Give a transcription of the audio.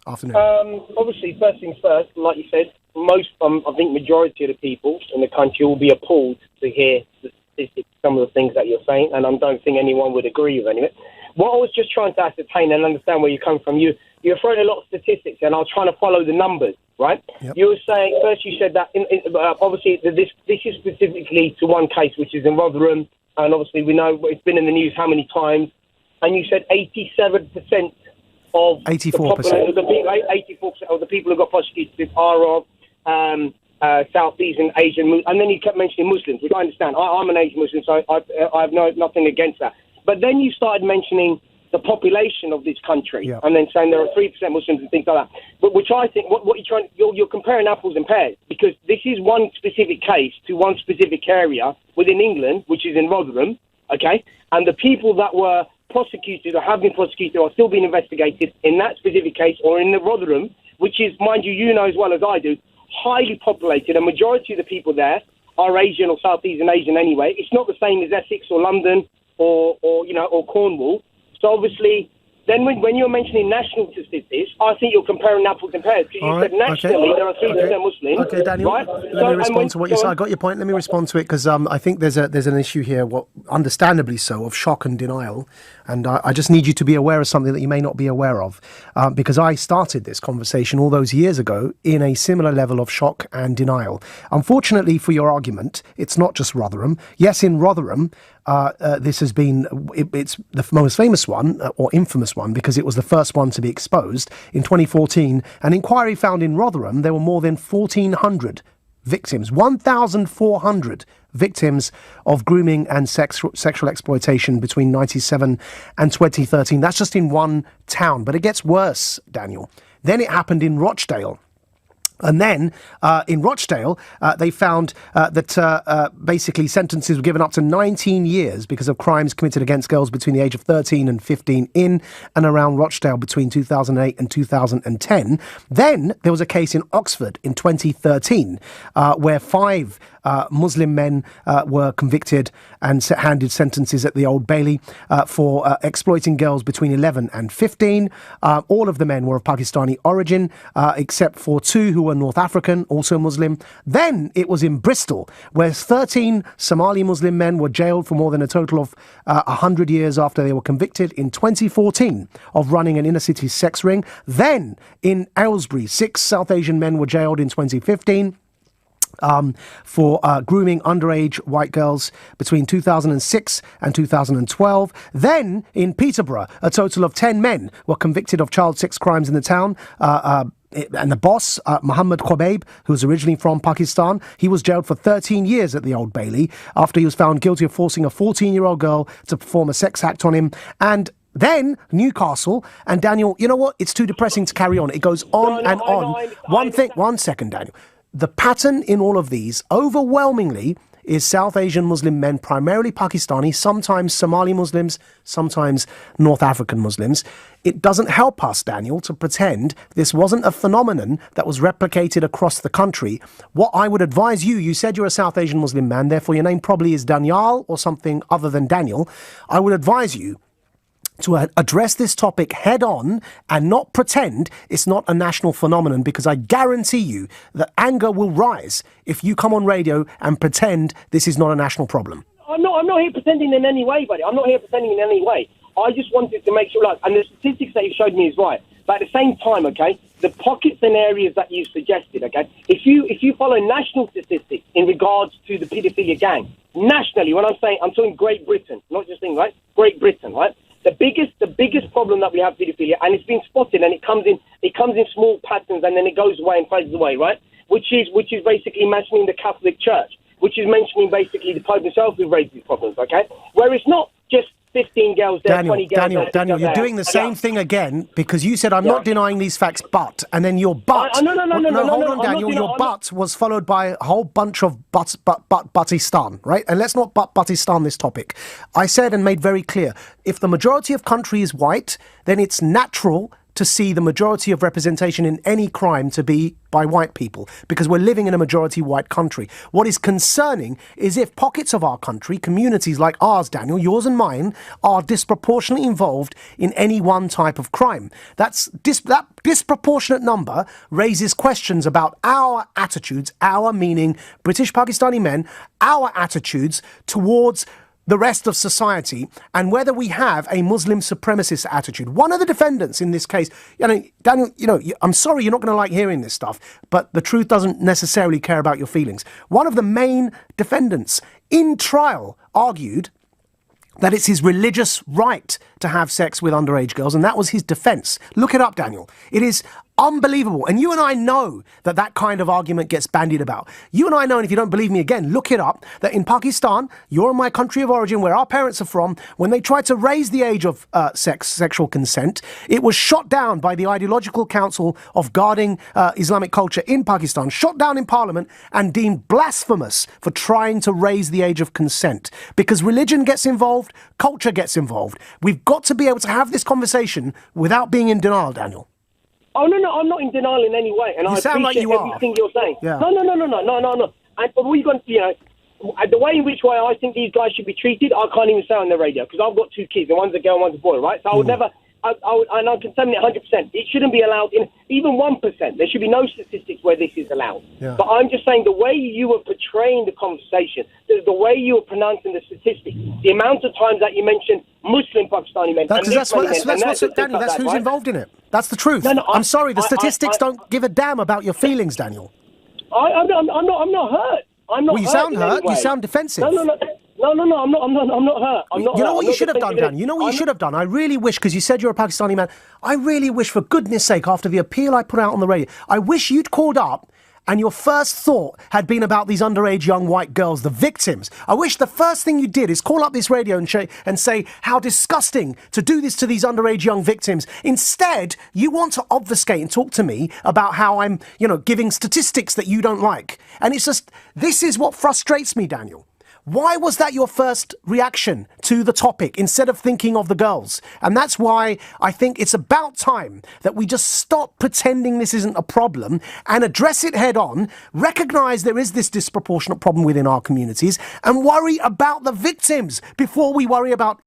Afternoon. Obviously, first things first, like you said, most, I think majority of the people in the country will be appalled to hear the statistics, some of the things that you're saying, and I don't think anyone would agree with any of it. What I was just trying to ascertain and understand where you come from, you're throwing a lot of statistics, and I was trying to follow the numbers, right? Yep. You were saying, first you said that, obviously, this is specifically to one case, which is in Rotherham, and obviously we know it's been in the news how many times, and you said 87% of 84%. 84% of the people who got prosecuted are of Southeast Asian, and then you kept mentioning Muslims, which I understand. I'm an Asian Muslim, so I have nothing against that. But then you started mentioning the population of this country, and then saying there are 3% Muslims and things like that. But which I think, you're comparing apples and pears, because this is one specific case to one specific area within England, which is in Rotherham, okay? And the people that were prosecuted or have been prosecuted or are still being investigated in that specific case or in the Rotherham, which is, mind you, you know as well as I do, highly populated. A majority of the people there are Asian or Southeast Asian anyway. It's not the same as Essex or London or Cornwall. So obviously, then when you're mentioning national statistics, I think you're comparing apples and pears. Because you said nationally there are 3% Muslims. Okay, Daniel, right? let me respond to what you said. I got your point. Let me respond to it, because I think there's an issue here, understandably so, of shock and denial. And I just need you to be aware of something that you may not be aware of. Because I started this conversation all those years ago in a similar level of shock and denial. Unfortunately for your argument, it's not just Rotherham. Yes, in Rotherham, this has been, it's the most famous one, or infamous one, because it was the first one to be exposed. In 2014, an inquiry found in Rotherham there were more than 1,400 victims, 1,400 victims of grooming and sexual exploitation between 1997 and 2013. That's just in one town. But it gets worse, Daniel. Then it happened in Rochdale. And then in Rochdale, they found that basically sentences were given up to 19 years because of crimes committed against girls between the age of 13 and 15 in and around Rochdale between 2008 and 2010. Then there was a case in Oxford in 2013 where 5 Muslim men were convicted and handed sentences at the Old Bailey for exploiting girls between 11 and 15. All of the men were of Pakistani origin, except for 2 who were North African, also Muslim. Then it was in Bristol, where 13 Somali Muslim men were jailed for more than a total of 100 years after they were convicted in 2014 of running an inner-city sex ring. Then in Aylesbury, 6 South Asian men were jailed in 2015. For grooming underage white girls between 2006 and 2012. Then, in Peterborough, a total of 10 men were convicted of child sex crimes in the town. And the boss, Muhammad Khobaib, who was originally from Pakistan, he was jailed for 13 years at the Old Bailey after he was found guilty of forcing a 14-year-old girl to perform a sex act on him. And then Newcastle, and Daniel, you know what? It's too depressing to carry on. It goes on and on. One second, Daniel. The pattern in all of these, overwhelmingly, is South Asian Muslim men, primarily Pakistani, sometimes Somali Muslims, sometimes North African Muslims. It doesn't help us, Daniel, to pretend this wasn't a phenomenon that was replicated across the country. What I would advise you said you're a South Asian Muslim man, therefore your name probably is Daniel or something other than Daniel. I would advise you to address this topic head on and not pretend it's not a national phenomenon, because I guarantee you that anger will rise if you come on radio and pretend this is not a national problem. I'm not here pretending in any way, buddy. I'm not here pretending in any way. I just wanted to make sure, and the statistics that you showed me is right. But at the same time, okay, the pockets and areas that you suggested, okay, if you follow national statistics in regards to the paedophilia gang, nationally, when I'm talking Great Britain, not just England, right? Great Britain, right? The biggest problem that we have with paedophilia, and it's been spotted, and it comes in small patterns, and then it goes away and fades away, right? Which is basically mentioning the Catholic Church, which is mentioning basically the Pope himself who raised these problems, okay? Where it's not just 15 girls there, 20 girls there. Daniel, you're doing the same thing again, because you said, I'm not denying these facts, but, and then your but. No, hold on, Daniel. Your but was followed by a whole bunch of Buttistan, right? And let's not Buttistan this topic. I said and made very clear, if the majority of country is white, then it's natural to see the majority of representation in any crime to be by white people, because we're living in a majority white country. What is concerning is if pockets of our country, communities like ours, Daniel, yours and mine, are disproportionately involved in any one type of crime. That disproportionate number raises questions about our attitudes, our meaning British Pakistani men, our attitudes towards the rest of society, and whether we have a Muslim supremacist attitude. One of the defendants in this case, Daniel, I'm sorry you're not going to like hearing this stuff, but the truth doesn't necessarily care about your feelings. One of the main defendants in trial argued that it's his religious right to have sex with underage girls, and that was his defence. Look it up, Daniel. It is unbelievable. And you and I know that that kind of argument gets bandied about. You and I know, and if you don't believe me again, look it up, that in Pakistan, your and my country of origin, where our parents are from, when they tried to raise the age of sexual consent, it was shot down by the Ideological Council of Guarding Islamic Culture in Pakistan, shot down in Parliament and deemed blasphemous for trying to raise the age of consent. Because religion gets involved, culture gets involved. We've got to be able to have this conversation without being in denial, Daniel. Oh, no, I'm not in denial in any way. And I appreciate everything you're saying. Yeah. No. And what you going to, the way in which way I think these guys should be treated, I can't even say on the radio, because I've got 2 kids, and one's a girl and one's a boy, right? So I would never, and I can say it 100%. It shouldn't be allowed in even 1%. There should be no statistics where this is allowed. Yeah. But I'm just saying the way you were portraying the conversation, the way you were pronouncing the statistics, the amount of times that you mentioned Muslim Pakistani men. That's who's involved in it. That's the truth. No, I'm sorry, the statistics don't give a damn about your feelings, Daniel. I'm not hurt. You sound hurt. You sound defensive. No, I'm not hurt. You know what you should have done, Dan? You know what you should have done? I really wish, because you said you're a Pakistani man, I really wish, for goodness sake, after the appeal I put out on the radio, I wish you'd called up and your first thought had been about these underage young white girls, the victims. I wish the first thing you did is call up this radio and say how disgusting to do this to these underage young victims. Instead, you want to obfuscate and talk to me about how I'm, giving statistics that you don't like. And it's just, this is what frustrates me, Daniel. Why was that your first reaction to the topic instead of thinking of the girls? And that's why I think it's about time that we just stop pretending this isn't a problem and address it head on, recognise there is this disproportionate problem within our communities, and worry about the victims before we worry about